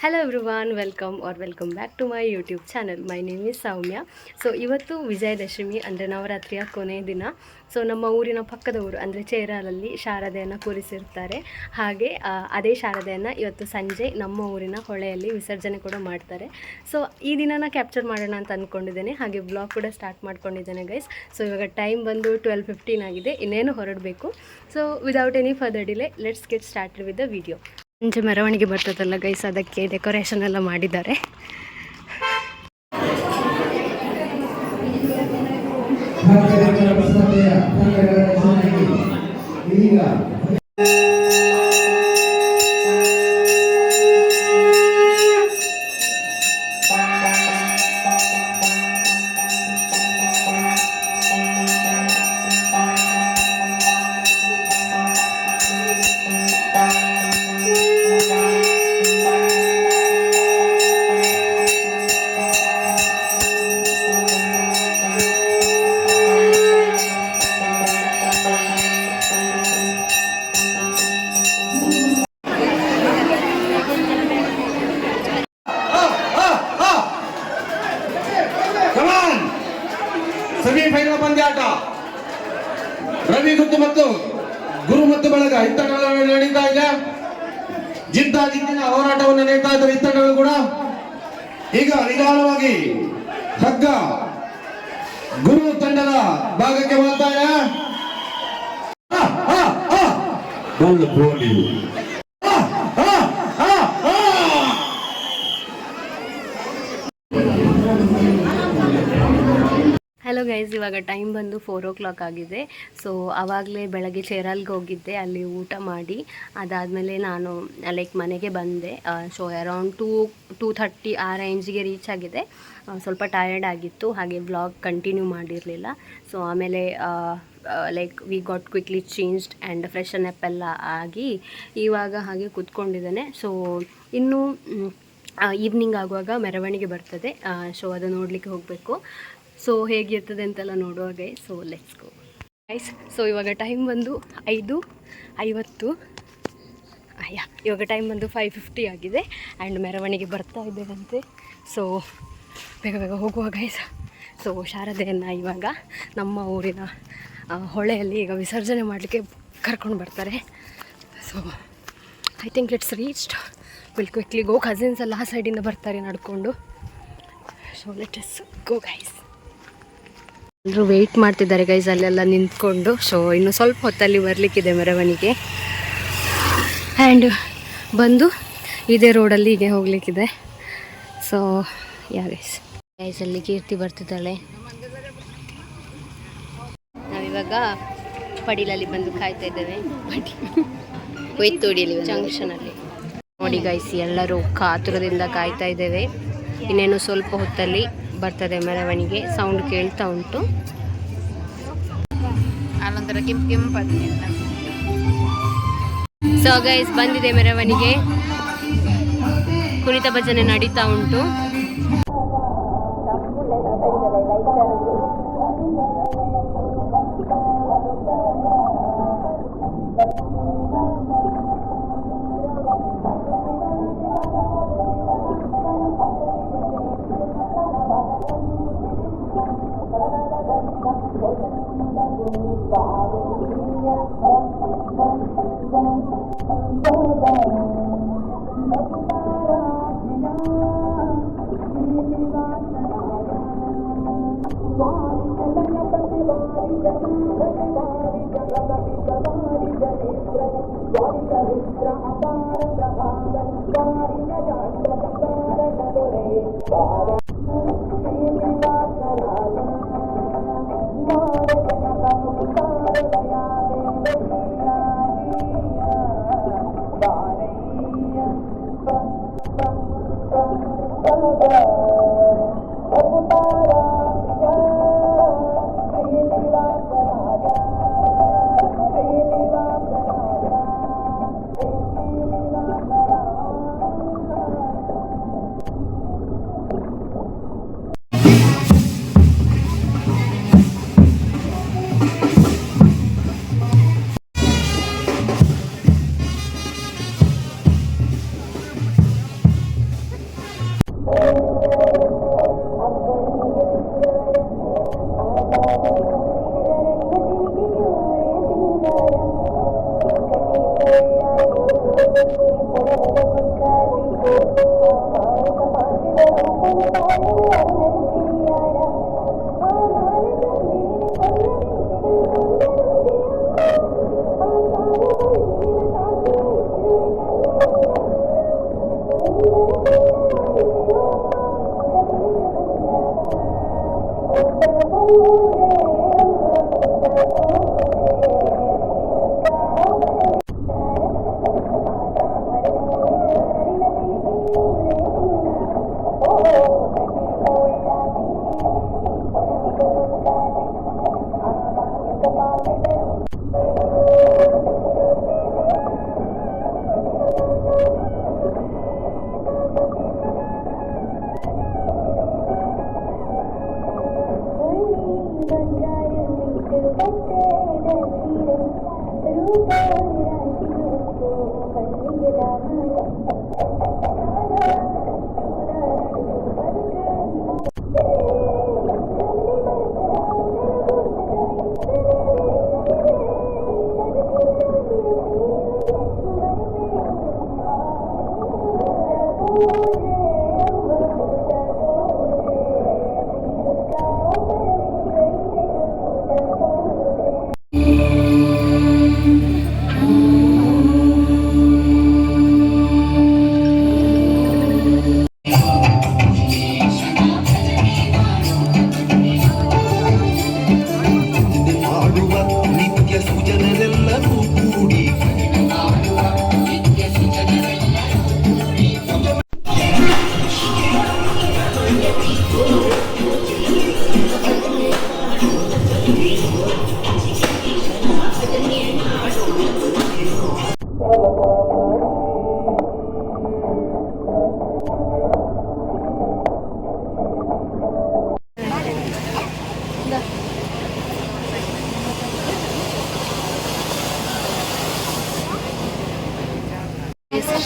Hello everyone, welcome back to my YouTube channel. My name is Soumya. So ಇವತ್ತು ವಿಜಯದಶಮಿ ಅಂದರೆ ನವರಾತ್ರಿಯ ಕೊನೆಯ ದಿನ. ಸೊ ನಮ್ಮ ಊರಿನ ಪಕ್ಕದ ಊರು ಅಂದರೆ ಚೇರಾಲಲ್ಲಿ ಶಾರದೆಯನ್ನು ಕೂರಿಸಿರ್ತಾರೆ. ಹಾಗೆ ಅದೇ ಶಾರದೆಯನ್ನು ಇವತ್ತು ಸಂಜೆ ನಮ್ಮ ಊರಿನ ಹೊಳೆಯಲ್ಲಿ ವಿಸರ್ಜನೆ ಕೂಡ ಮಾಡ್ತಾರೆ. ಸೊ ಈ ದಿನನ ಕ್ಯಾಪ್ಚರ್ ಮಾಡೋಣ ಅಂತ ಅಂದ್ಕೊಂಡಿದ್ದೇನೆ. ಹಾಗೆ ಬ್ಲಾಗ್ ಕೂಡ ಸ್ಟಾರ್ಟ್ ಮಾಡ್ಕೊಂಡಿದ್ದೇನೆ ಗೈಸ್. ಸೊ ಇವಾಗ ಟೈಮ್ ಬಂದು 12:15 ಆಗಿದೆ. ಇನ್ನೇನು ಹೊರಡಬೇಕು. So without any further delay let's get started with the video. ಮುಂಚೆ ಮೆರವಣಿಗೆ ಬರ್ತದಲ್ಲ ಗೈಸ್, ಅದಕ್ಕೆ ಡೆಕೋರೇಷನ್ ಎಲ್ಲ ಮಾಡಿದ್ದಾರೆ. ಸೆಮಿಫೈನಲ್ ಪಂದ್ಯಾಟ ರವಿ ಗುತ್ತು ಮತ್ತು ಗುರು ಮತ್ತು ಬಳಗ ಹಿತ್ತಡಗಳು ನಡೀತಾ ಇದೆ. ಜಿದ್ದಿನ ಹೋರಾಟವನ್ನು ನೀಡ್ತಾ ಇದ್ದಾರೆ ಹಿತ್ತಡಗಳು ಕೂಡ. ಈಗ ನಿಧಾನವಾಗಿ ಹಗ್ಗ ಗುರು ತಂಡದ ಭಾಗಕ್ಕೆ ಬರ್ತಾ ಇದೆ. ಹಲೋ ಗೈಸ್, ಇವಾಗ ಟೈಮ್ ಬಂದು 4 o'clock ಆಗಿದೆ. ಸೊ ಆವಾಗಲೇ ಬೆಳಗ್ಗೆ ಚೇರಲ್ಗೆ ಹೋಗಿದ್ದೆ, ಅಲ್ಲಿ ಊಟ ಮಾಡಿ ಅದಾದಮೇಲೆ ನಾನು ಲೈಕ್ ಮನೆಗೆ ಬಂದೆ. ಸೊ ಅರೌಂಡ್ 2:30 ಆ ರೇಂಜಿಗೆ ರೀಚ್ ಆಗಿದೆ. ಸ್ವಲ್ಪ ಟಯರ್ಡ್ ಆಗಿತ್ತು, ಹಾಗೆ ವ್ಲಾಗ್ ಕಂಟಿನ್ಯೂ ಮಾಡಿರಲಿಲ್ಲ. ಸೊ ಆಮೇಲೆ like we got quickly changed and freshen up ಎಲ್ಲ ಆಗಿ ಇವಾಗ ಹಾಗೆ ಕೂತ್ಕೊಂಡಿದ್ದೇನೆ. ಸೊ ಇನ್ನು ಈವ್ನಿಂಗ್ ಆಗುವಾಗ ಮೆರವಣಿಗೆ ಬರ್ತದೆ. ಸೊ ಅದು ನೋಡಲಿಕ್ಕೆ ಹೋಗಬೇಕು. ಸೊ ಹೇಗಿರ್ತದೆ ಅಂತೆಲ್ಲ ನೋಡುವ guys. So let's go guys. So ಇವಾಗ ಟೈಮ್ ಬಂದು 5:50. ಇವಾಗ ಟೈಮ್ ಬಂದು 5:50 ಆಗಿದೆ ಆ್ಯಂಡ್ ಮೆರವಣಿಗೆ ಬರ್ತಾ ಇದ್ದೇವಂತೆ. ಸೊ ಬೇಗ ಹೋಗುವ ಗೈಸ್. ಸೊ ಶಾರದೆಯನ್ನು ಇವಾಗ ನಮ್ಮ ಊರಿನ ಹೊಳೆಯಲ್ಲಿ ಈಗ ವಿಸರ್ಜನೆ ಮಾಡಲಿಕ್ಕೆ ಕರ್ಕೊಂಡು ಬರ್ತಾರೆ. So I think it's reached. Will quickly go. Cousins ಎಲ್ಲ ಆ ಸೈಡಿಂದ ಬರ್ತಾರೆ ನಡ್ಕೊಂಡು. So let us go guys. ಎಲ್ಲರೂ ವೆಯ್ಟ್ ಮಾಡ್ತಿದ್ದಾರೆ ಗೈಸ್ ಅಲ್ಲೆಲ್ಲ ನಿಂತ್ಕೊಂಡು. ಸೊ ಇನ್ನು ಸ್ವಲ್ಪ ಹೊತ್ತಲ್ಲಿ ಬರಲಿಕ್ಕಿದೆ ಮೆರವಣಿಗೆ. ಆ್ಯಂಡ್ ಬಂದು ಇದೇ ರೋಡಲ್ಲಿ ಹೀಗೆ ಹೋಗಲಿಕ್ಕಿದೆ. ಸೊ ಗೈಸ್ ಅಲ್ಲಿ ಕೀರ್ತಿ ಬರ್ತಿದ್ದಾಳೆ. ನಾವಿವಾಗ ಪಡಿಲಲ್ಲಿ ಬಂದು ಕಾಯ್ತಾ ಇದ್ದೇವೆ. ಕೊಯ್ತೋಡಿಯಲ್ಲಿ ಜಂಕ್ಷನಲ್ಲಿ ನೋಡಿ ಗೈಸ್, ಎಲ್ಲರೂ ಕಾತುರದಿಂದ ಕಾಯ್ತಾ ಇದ್ದೇವೆ. ಇನ್ನೇನು ಸ್ವಲ್ಪ ಹೊತ್ತಲ್ಲಿ ಬರ್ತದೆ ಮೆರವಣಿಗೆ. ಸೌಂಡ್ ಕೇಳ್ತಾ ಉಂಟು. ಅಲ್ಲೊಂಥರ ಕೆಂಪು. ಸೊ ಗೈಸ್ ಬಂದಿದೆ ಮೆರವಣಿಗೆ. ಕುಣಿತ ಭಜನೆ ನಡೀತಾ ಉಂಟು.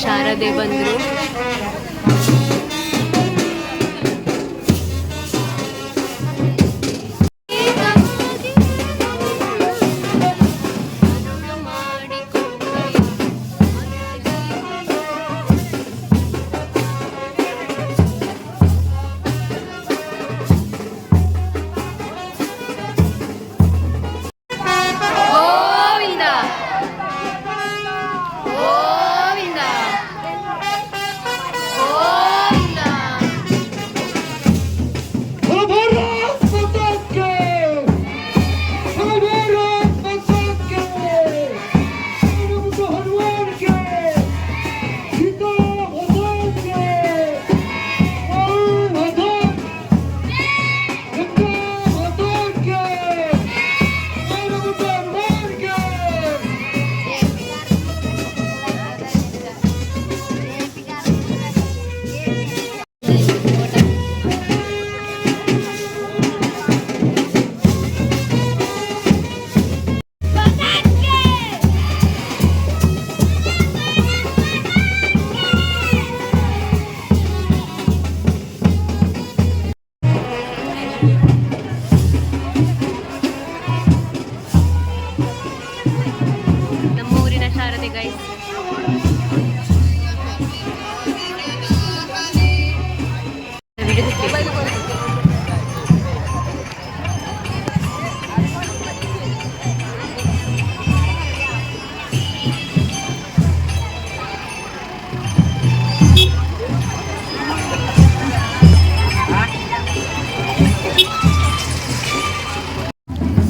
ಶಾರದೆ ಬಂದರು. ನಮ್ಮೂರಿನ ಶಾರದೆ ಗೈಸ್.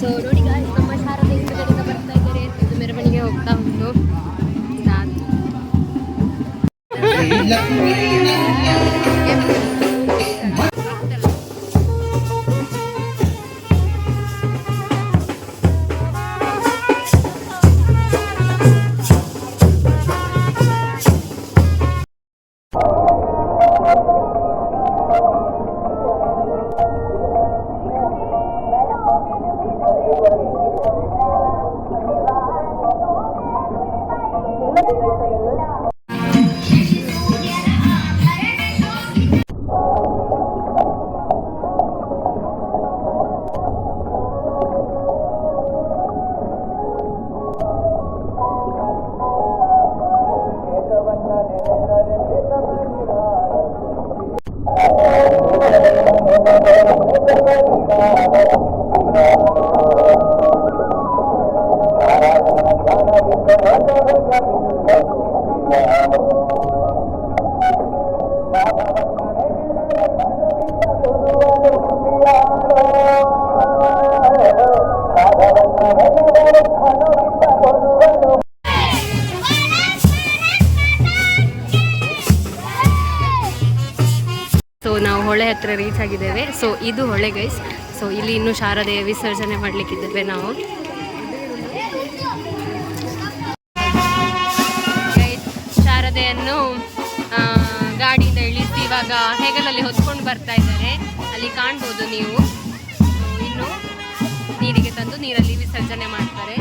ಸೊ ನೋಡಿ ಗಾಯ್ಸ್, ನಮ್ಮ ಶಾರದೆ ಹಿಂದುಗಡೆಯಿಂದ ಬರ್ತಾ ಇದ್ದಾರೆ. ಇದು ಮೆರವಣಿಗೆ ಹೋಗ್ತಾ ಉಂಟು. ಸೊ ನಾವು ಹೊಳೆ ಹತ್ರ ರೀಚ್ ಆಗಿದ್ದೇವೆ. ಸೊ ಇದು ಹೊಳೆ ಗೈಸ್. ಸೊ ಇಲ್ಲಿ ಇನ್ನೂ ಶಾರದೆಯ ವಿಸರ್ಜನೆ ಮಾಡಲಿಕ್ಕಿದ್ದೇವೆ ನಾವು. ಶಾರದೆಯನ್ನು ಗಾಡಿಯಿಂದ ಇಳಿಸಿ ಇವಾಗ ಹೆಗಲಲ್ಲಿ ಹೊತ್ಕೊಂಡು ಬರ್ತಾ ಇದ್ದಾರೆ. ಅಲ್ಲಿ ಕಾಣ್ಬೋದು ನೀವು. ಇನ್ನು ನೀರಿಗೆ ತಂದು ನೀರಲ್ಲಿ ವಿಸರ್ಜನೆ ಮಾಡ್ತಾರೆ.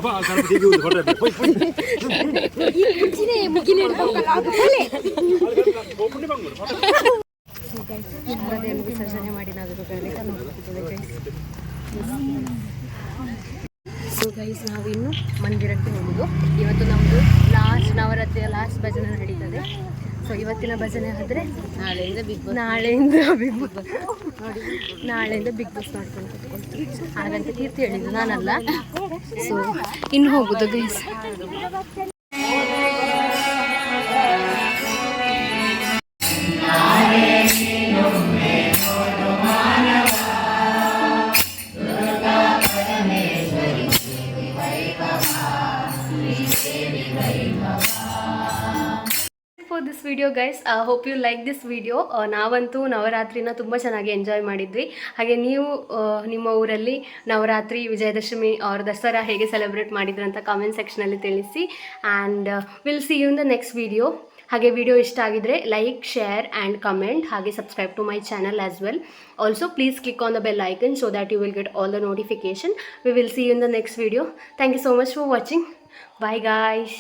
Apa, sekarang pergi dulu hotel. Pergi. ಶಾರದೆಯನ್ನು ವಿಸರ್ಜನೆ ಮಾಡಿ ನಾವಿವಾಗ ರಿಟರ್ನ್ ಹೋಗ್ತಿದ್ದೇವೆ ಗೈಸ್. ಸೊ ಗೈಸ್ ನಾವಿನ್ನು ಮಂದಿರಕ್ಕೆ ಹೋಗೋದು. ಇವತ್ತು ನಮ್ಮದು ಲಾಸ್ಟ್ ನವರಾತ್ರಿಯ ಲಾಸ್ಟ್ ಭಜನೆ ನಡೀತದೆ. ಸೊ ಇವತ್ತಿನ ಭಜನೆ ಆದರೆ ನಾಳೆಯಿಂದ ಬಿಗ್ ಬಾಸ್ ನೋಡ್ಕೊಂಡು ಕೂತ್ಕೊಳ್ತೀವಿ. ಹಾಗಂತ ಕೀರ್ತಿ ಹೇಳಿದ್ದು, ನಾನಲ್ಲ. ಸೊ ಇನ್ನು ಹೋಗೋದು guys. For this video guys, hope you like this video. ನಾವಂತೂ ನವರಾತ್ರಿನ ತುಂಬ ಚೆನ್ನಾಗಿ ಎಂಜಾಯ್ ಮಾಡಿದ್ವಿ. ಹಾಗೆ ನೀವು ನಿಮ್ಮ ಊರಲ್ಲಿ ನವರಾತ್ರಿ, ವಿಜಯದಶಮಿ ಅವ್ರ ದಸರಾ ಹೇಗೆ ಸೆಲೆಬ್ರೇಟ್ ಮಾಡಿದ್ರು ಅಂತ ಕಾಮೆಂಟ್ ಸೆಕ್ಷನಲ್ಲಿ ತಿಳಿಸಿ. And will see you in the next video. ಹಾಗೆ ವಿಡಿಯೋ ಇಷ್ಟ ಆಗಿದ್ರೆ ಲೈಕ್, ಶೇರ್ ಆ್ಯಂಡ್ ಕಮೆಂಟ್. ಹಾಗೆ subscribe to my channel as well. Also please click on the bell icon so that you will get all the notification. We will see you in the next video. Thank you so much for watching. Bye guys.